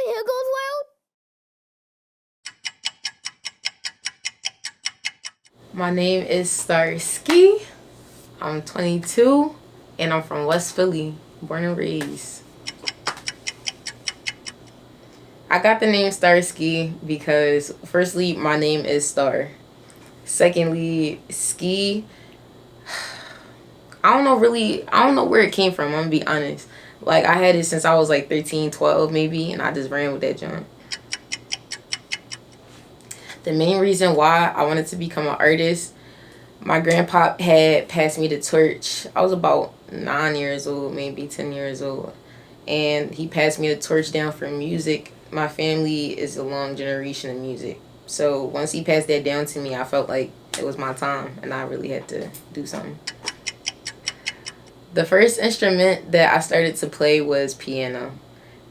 here goes Loud. My name is Starr Skii. I'm 22 and I'm from West Philly, born and raised. I got the name Starr Skii because firstly, my name is Starr. Secondly, ski. I don't know where it came from, I'm gonna be honest. Like, I had it since I was like 13, 12 maybe, and I just ran with that junk. The main reason why I wanted to become an artist, my grandpa had passed me the torch. I was about 9 years old, maybe 10 years old. And he passed me the torch down for music. My family is a long generation of music. So once he passed that down to me, I felt like it was my time and I really had to do something. The first instrument that I started to play was piano.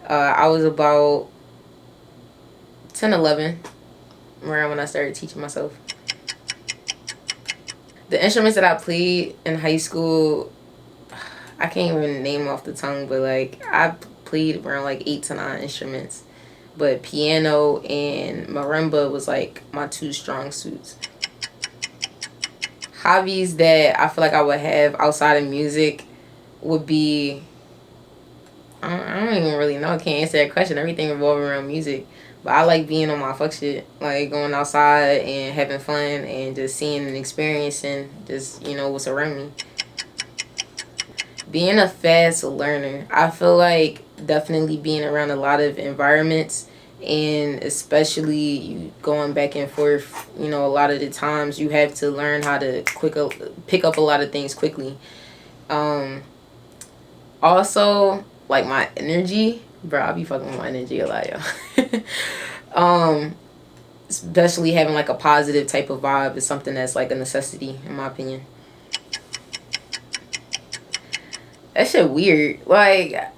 I was about 10, 11, around when I started teaching myself. The instruments that I played in high school, I can't even name off the tongue, but like I played around like 8 to 9 instruments. But piano and marimba was like my two strong suits. Hobbies that I feel like I would have outside of music would be, I don't even really know. I can't answer that question. Everything revolves around music. But I like being on my fuck shit. Like going outside and having fun and just seeing and experiencing just, what's around me. Being a fast learner. I feel like definitely being around a lot of environments and especially you going back and forth, a lot of the times you have to learn how to pick up a lot of things quickly. Also, like my energy, bro, I be fucking with my energy a lot, yo. Especially having like a positive type of vibe is something that's like a necessity in my opinion. That shit weird. Like,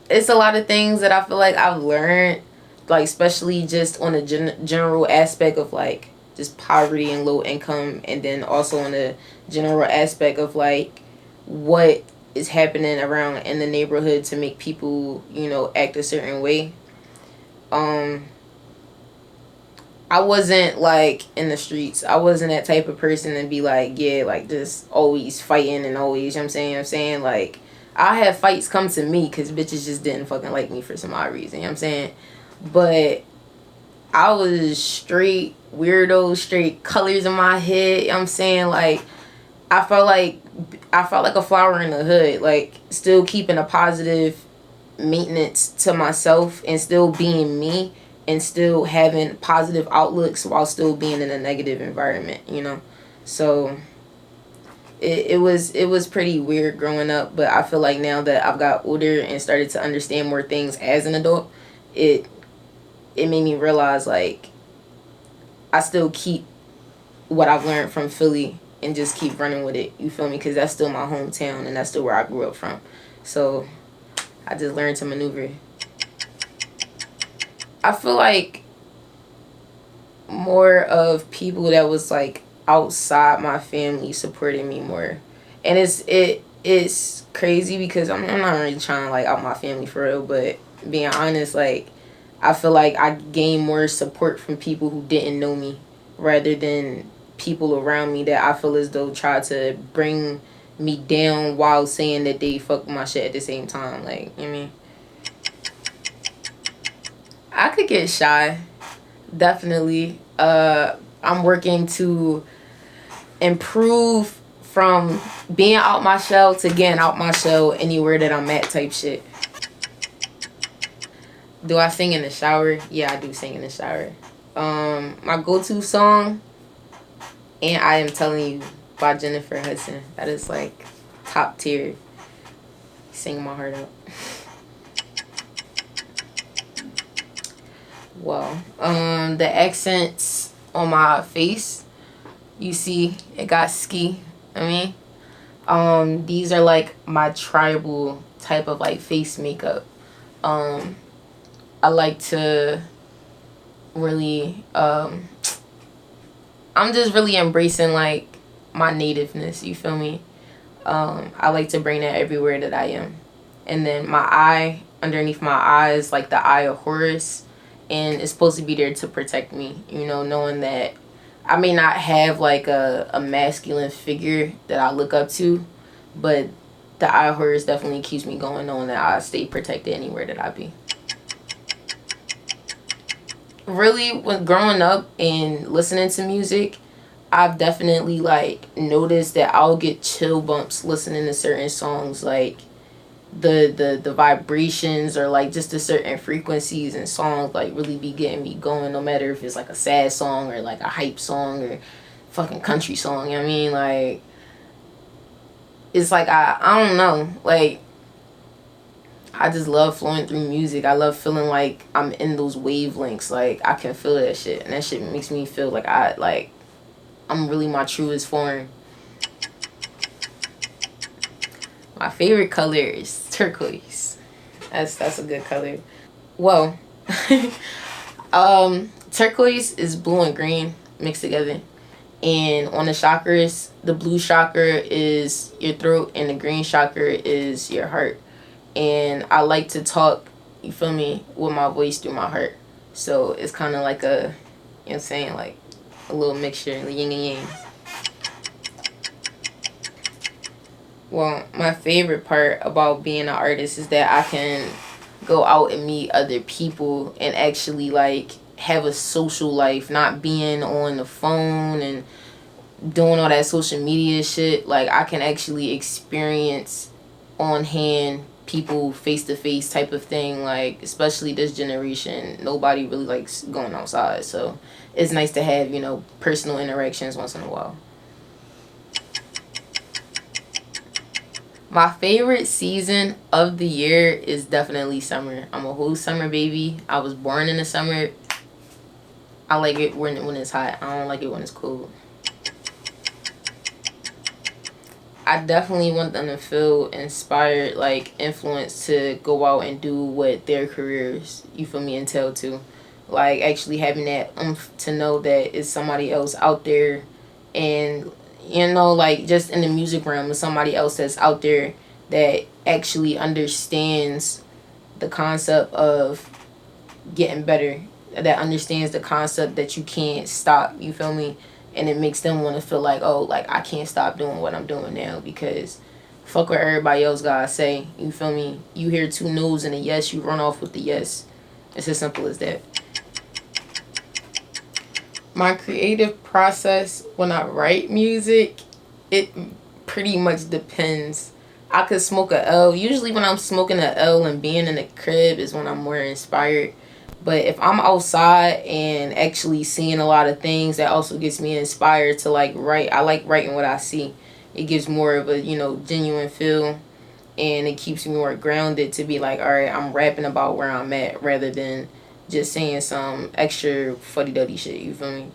it's a lot of things that I feel like I've learned, like especially just on a general aspect of like just poverty and low income, and then also on the general aspect of like what is happening around in the neighborhood to make people act a certain way. I wasn't like in the streets. I wasn't that type of person to be like, yeah, like just always fighting and always, you know what I'm saying? Like, I had fights come to me because bitches just didn't fucking like me for some odd reason, you know what I'm saying? But I was straight weirdo, straight colors in my head, you know what I'm saying? Like, I felt like a flower in the hood, like still keeping a positive maintenance to myself and still being me and still having positive outlooks while still being in a negative environment. So it was pretty weird growing up, but I feel like now that I've got older and started to understand more things as an adult, it made me realize like I still keep what I've learned from Philly and just keep running with it. You feel me? Because that's still my hometown and that's still where I grew up from. So I just learned to maneuver. I feel like more of people that was like outside my family supporting me more, and it's crazy because I'm not really trying to like out my family for real, but being honest, like I feel like I gained more support from people who didn't know me rather than people around me that I feel as though try to bring me down while saying that they fuck with my shit at the same time. Like, you know what I mean? I could get shy, definitely. I'm working to improve from being out my shell to getting out my shell anywhere that I'm at type shit. Do I sing in the shower? Yeah, I do sing in the shower. My go-to song, And I Am Telling You by Jennifer Hudson. That is like top tier. Sing my heart out. Well, the accents on my face, you see, it got ski. These are like my tribal type of like face makeup. I like to really, I'm just really embracing like my nativeness. You feel me? I like to bring that everywhere that I am. And then my eye, underneath my eyes, like the Eye of Horus, and it's supposed to be there to protect me. You know, knowing that I may not have like a masculine figure that I look up to, but the Eye of Horus definitely keeps me going, knowing that I stay protected anywhere that I be. Really, when growing up and listening to music, I've definitely like noticed that I'll get chill bumps listening to certain songs, like the vibrations or like just the certain frequencies and songs like really be getting me going, no matter if it's like a sad song or like a hype song or fucking country song. You know what I mean? Like it's like I don't know, like I just love flowing through music. I love feeling like I'm in those wavelengths. Like I can feel that shit, and that shit makes me feel like I'm really my truest form. My favorite color is turquoise. That's a good color. Well, turquoise is blue and green mixed together. And on the chakras, the blue chakra is your throat and the green chakra is your heart. And I like to talk, you feel me, with my voice through my heart. So it's kind of like a, you know what I'm saying, like a little mixture, the yin and yang. Well, my favorite part about being an artist is that I can go out and meet other people and actually like have a social life, not being on the phone and doing all that social media shit. Like I can actually experience on hand people face to face type of thing. Like especially this generation, nobody really likes going outside, so it's nice to have, you know, personal interactions once in a while. My favorite season of the year is definitely summer. I'm a whole summer baby. I was born in the summer. I like it when it's hot. I don't like it when it's cold. I definitely want them to feel inspired, like influenced to go out and do what their careers, you feel me, entail to. Like actually having that to know that it's somebody else out there, and you know, like just in the music realm, it's somebody else that's out there that actually understands the concept of getting better, that understands the concept that you can't stop, you feel me, and it makes them want to feel like, oh, like I can't stop doing what I'm doing now because fuck what everybody else gotta say, you feel me. You hear two no's and a yes, you run off with the yes. It's as simple as that. My creative process when I write music, it pretty much depends. I could smoke a L. Usually when I'm smoking a L and being in the crib is when I'm more inspired. But if I'm outside and actually seeing a lot of things, that also gets me inspired to like write. I like writing what I see. It gives more of a, you know, genuine feel, and it keeps me more grounded to be like, all right, I'm rapping about where I'm at rather than just saying some extra fuddy-duddy shit, you feel me?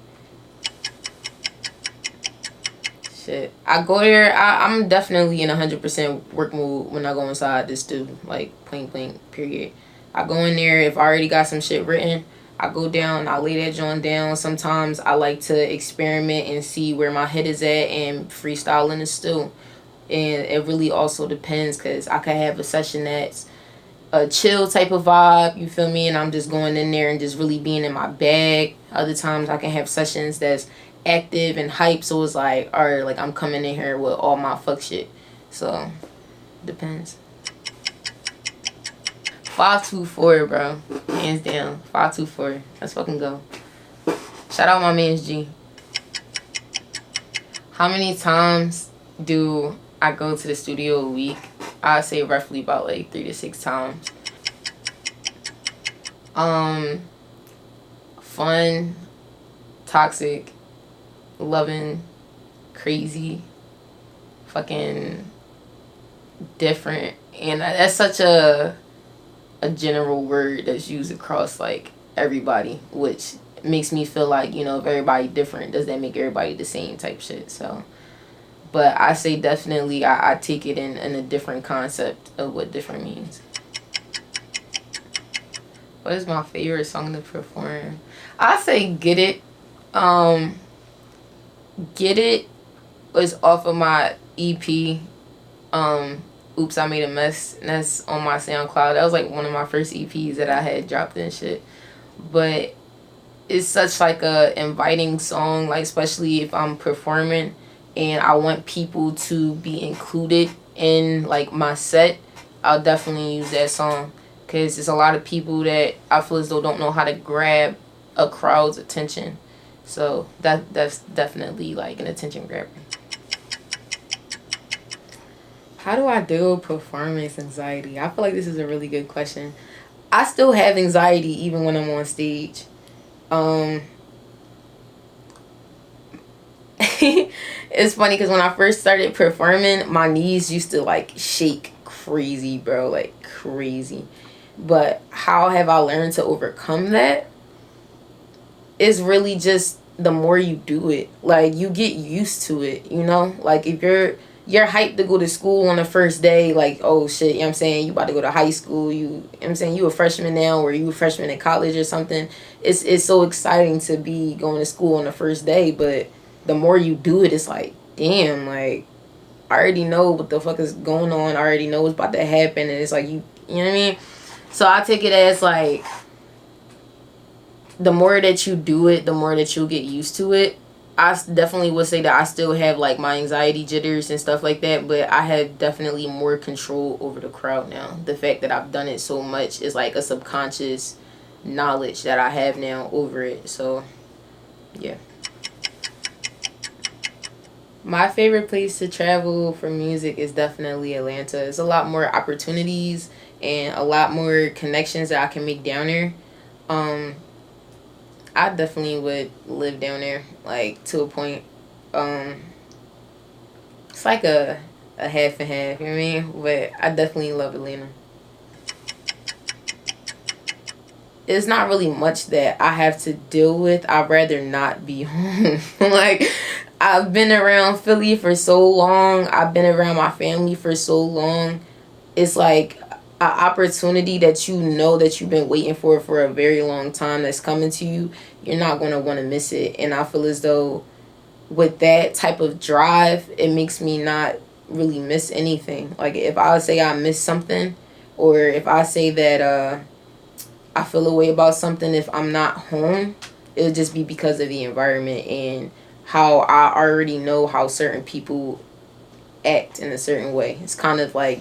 Shit. I go there, I'm definitely in 100% work mode when I go inside this do, like, plain, period. I go in there, if I already got some shit written, I go down, I lay that joint down. Sometimes I like to experiment and see where my head is at and freestyling is still. And it really also depends because I could have a session that's a chill type of vibe, you feel me, and I'm just going in there and just really being in my bag. Other times I can have sessions that's active and hype, so it's like, alright, like I'm coming in here with all my fuck shit. So depends. 524, bro, hands down. 524, let's fucking go. Shout out my man's G. How many times do I go to the studio a week? I say roughly about like 3 to 6 times. Fun, toxic, loving, crazy, fucking different, and that's such a general word that's used across like everybody, which makes me feel like, you know, if everybody different, does that make everybody the same type shit? So but I say definitely I take it in a different concept of what different means. What is my favorite song to perform? I say Get It. Get It was off of my EP. Oops, I Made a Mess. And that's on my SoundCloud. That was like one of my first EPs that I had dropped and shit. But it's such like a inviting song, like especially if I'm performing and I want people to be included in like my set. I'll definitely use that song because there's a lot of people that I feel as though don't know how to grab a crowd's attention. So that's definitely like an attention grabber. How do I deal with performance anxiety? I feel like this is a really good question. I still have anxiety even when I'm on stage. It's funny because when I first started performing, my knees used to like shake crazy, bro, like crazy. But how have I learned to overcome that? It's really just the more you do it, like you get used to it, you know? Like if you're hyped to go to school on the first day, like, oh shit, you know what I'm saying, you about to go to high school, you know what I'm saying, you a freshman now or you a freshman in college or something. It's so exciting to be going to school on the first day, but the more you do it, it's like, damn, like I already know what the fuck is going on. I already know what's about to happen, and it's like you know what I mean? So I take it as like the more that you do it, the more that you'll get used to it. I definitely would say that I still have like my anxiety jitters and stuff like that, but I have definitely more control over the crowd now. The fact that I've done it so much is like a subconscious knowledge that I have now over it. So yeah. My favorite place to travel for music is definitely Atlanta. There's a lot more opportunities and a lot more connections that I can make down there. Um, I definitely would live down there, like to a point. Um, it's like a half and half, you know what I mean? But I definitely love Atlanta. It's not really much that I have to deal with. I'd rather not be home. Like, I've been around Philly for so long. I've been around my family for so long. It's like an opportunity that you know that you've been waiting for a very long time that's coming to you. You're not going to want to miss it. And I feel as though with that type of drive, it makes me not really miss anything. Like, if I say I miss something, or if I say that I feel a way about something if I'm not home, it'll just be because of the environment and how I already know how certain people act in a certain way. It's kind of like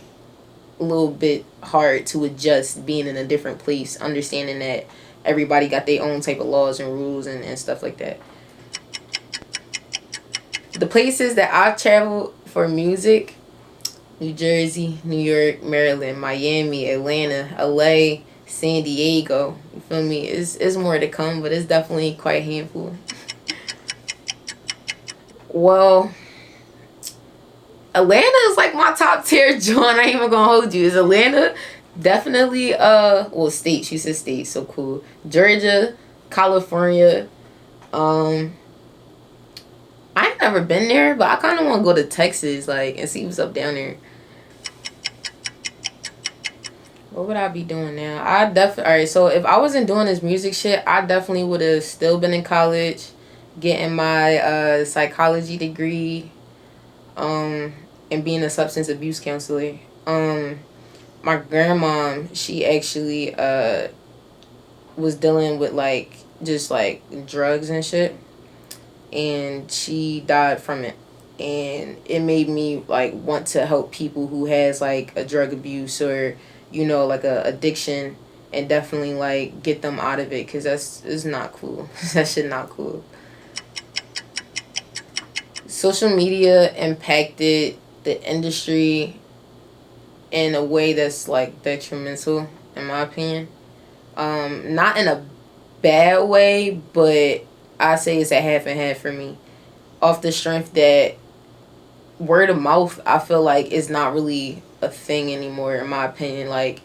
a little bit hard to adjust being in a different place, understanding that everybody got their own type of laws and rules and stuff like that. The places that I've traveled for music: New Jersey, New York, Maryland, Miami, Atlanta, LA, San Diego. You feel me? It's more to come, but it's definitely quite a handful. Well, Atlanta is like my top tier joint. I ain't even gonna hold you. Is Atlanta definitely well, states, you said states, so cool. Georgia, California. I ain't never been there, but I kinda wanna go to Texas, like, and see what's up down there. What would I be doing now? I definitely, alright, so if I wasn't doing this music shit, I definitely would have still been in college, getting my psychology degree, and being a substance abuse counselor. My grandmom, she actually was dealing with like just like drugs and shit, and she died from it. And it made me like want to help people who has like a drug abuse or like a addiction, and definitely like get them out of it, because that's is not cool. That shit not cool. Social media impacted the industry in a way that's like detrimental, in my opinion. Not in a bad way, but I say it's a half and half for me. Off the strength that word of mouth, I feel like is not really a thing anymore, in my opinion. Like,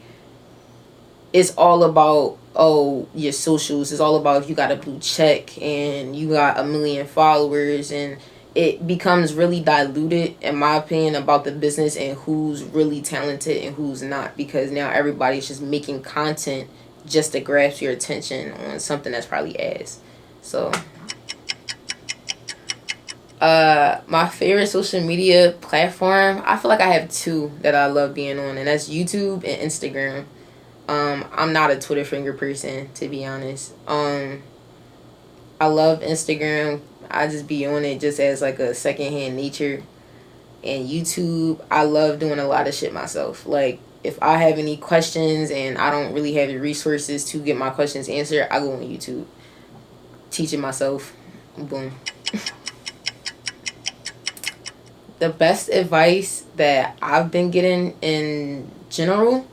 it's all about, oh, your socials. It's all about if you got a blue check and you got 1 million followers, and it becomes really diluted, in my opinion, about the business and who's really talented and who's not, because now everybody's just making content just to grasp your attention on something that's probably ass. So My favorite social media platform, I feel like I have two that I love being on, and that's YouTube and Instagram. I'm not a Twitter finger person, to be honest. I love Instagram. I just be on it just as like a secondhand nature. And YouTube, I love doing a lot of shit myself. Like if I have any questions and I don't really have the resources to get my questions answered, I go on YouTube, teach it myself. Boom. The best advice that I've been getting in general,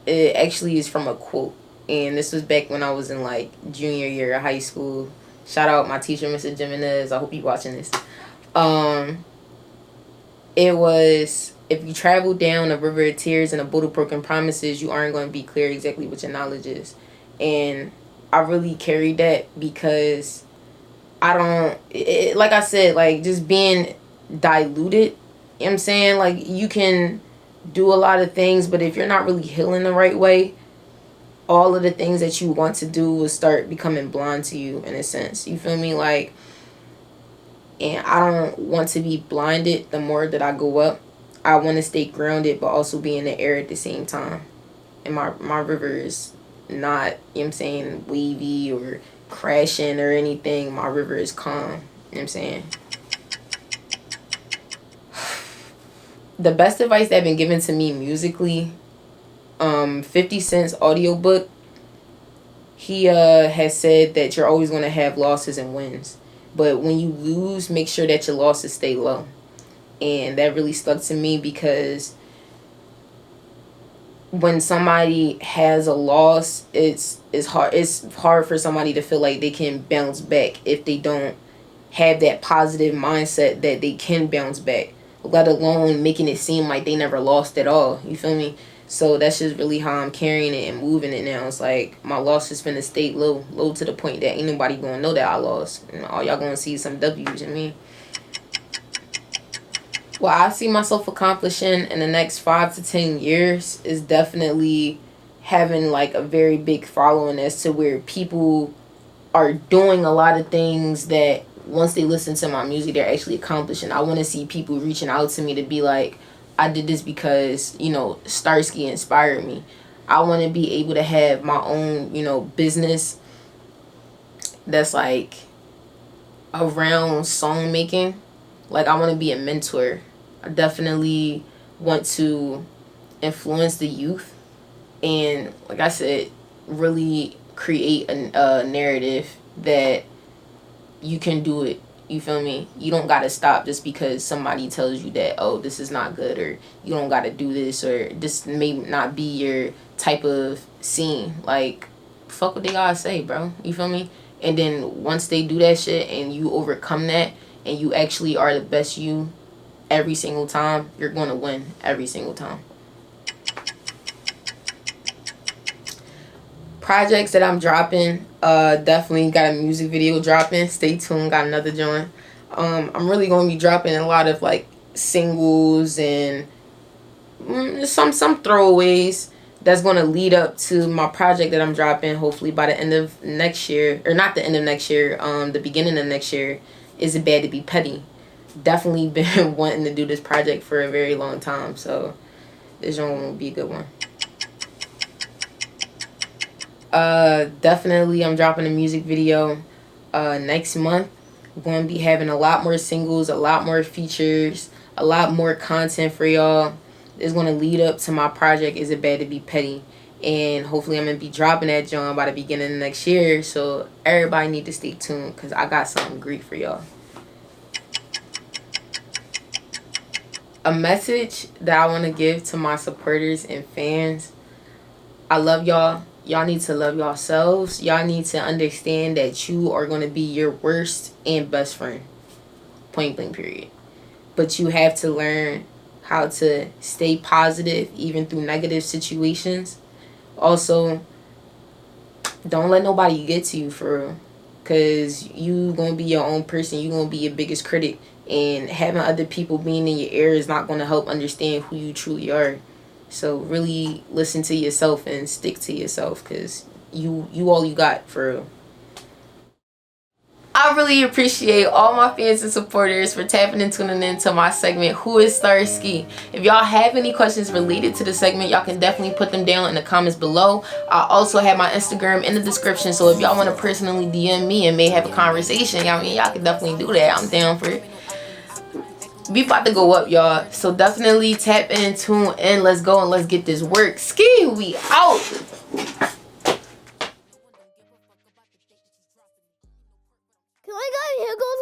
it actually is from a quote. And this was back when I was in like junior year of high school. Shout out my teacher, Mr. Jimenez. I hope you watching this. Um, it was, if you travel down a river of tears and a boat of broken promises, you aren't going to be clear exactly what your knowledge is. And I really carried that because I don't, like I said, like just being diluted, you know what I'm saying? Like you can do a lot of things, but if you're not really healing the right way, all of the things that you want to do will start becoming blind to you in a sense. You feel me? Like, and I don't want to be blinded the more that I go up. I want to stay grounded, but also be in the air at the same time. And my river is not, you know what I'm saying, wavy or crashing or anything. My river is calm. You know what I'm saying? The best advice that been given to me musically, 50 Cent's audiobook, he has said that you're always going to have losses and wins. But when you lose, make sure that your losses stay low. And that really stuck to me because when somebody has a loss, it's hard for somebody to feel like they can bounce back if they don't have that positive mindset that they can bounce back, let alone making it seem like they never lost at all. You feel me? So that's just really how I'm carrying it and moving it now. It's like my loss is finna stay low to the point that ain't nobody gonna know that I lost. And all y'all gonna see is some W's in me. What I see myself accomplishing in the next 5 to 10 years is definitely having like a very big following as to where people are doing a lot of things that once they listen to my music, they're actually accomplishing. I want to see people reaching out to me to be like, I did this because, you know, Starr Skii inspired me. I want to be able to have my own, you know, business that's like around song making. Like I want to be a mentor. I definitely want to influence the youth and, like I said, really create a narrative that you can do it. You feel me? You don't gotta stop just because somebody tells you that, oh, this is not good, or you don't gotta do this, or this may not be your type of scene. Like, fuck what they gotta say, bro. You feel me? And then once they do that shit and you overcome that and you actually are the best you every single time, you're gonna win every single time. Projects that I'm dropping, definitely got a music video dropping. Stay tuned, got another joint. I'm really gonna be dropping a lot of like singles and some throwaways that's gonna lead up to my project that I'm dropping. Hopefully by the end of next year, or not the end of next year, the beginning of next year. Is it bad to be petty? Definitely been wanting to do this project for a very long time, so this one will be a good one. Definitely I'm dropping a music video next month. I'm going to be having a lot more singles, a lot more features, a lot more content for y'all. It's going to lead up to my project, Is It Bad to Be Petty? And hopefully I'm going to be dropping that joint by the beginning of next year. So everybody need to stay tuned because I got something great for y'all. A message that I want to give to my supporters and fans. I love y'all. Y'all need to love yourselves. Y'all need to understand that you are going to be your worst and best friend. Point blank period. But you have to learn how to stay positive even through negative situations. Also, don't let nobody get to you for real. Because you going to be your own person. You going to be your biggest critic. And having other people being in your ear is not going to help understand who you truly are. So really listen to yourself and stick to yourself because you all you got for real. I really appreciate all my fans and supporters for tapping and tuning into my segment, Who is Starr Skii? If y'all have any questions related to the segment, y'all can definitely put them down in the comments below. I also have my Instagram in the description, so if y'all want to personally DM me and may have a conversation, I mean, y'all can definitely do that. I'm down for it. We about to go up, y'all, so definitely tap in, tune in. Let's go and let's get this work. Ski, we out. Oh my god, here goes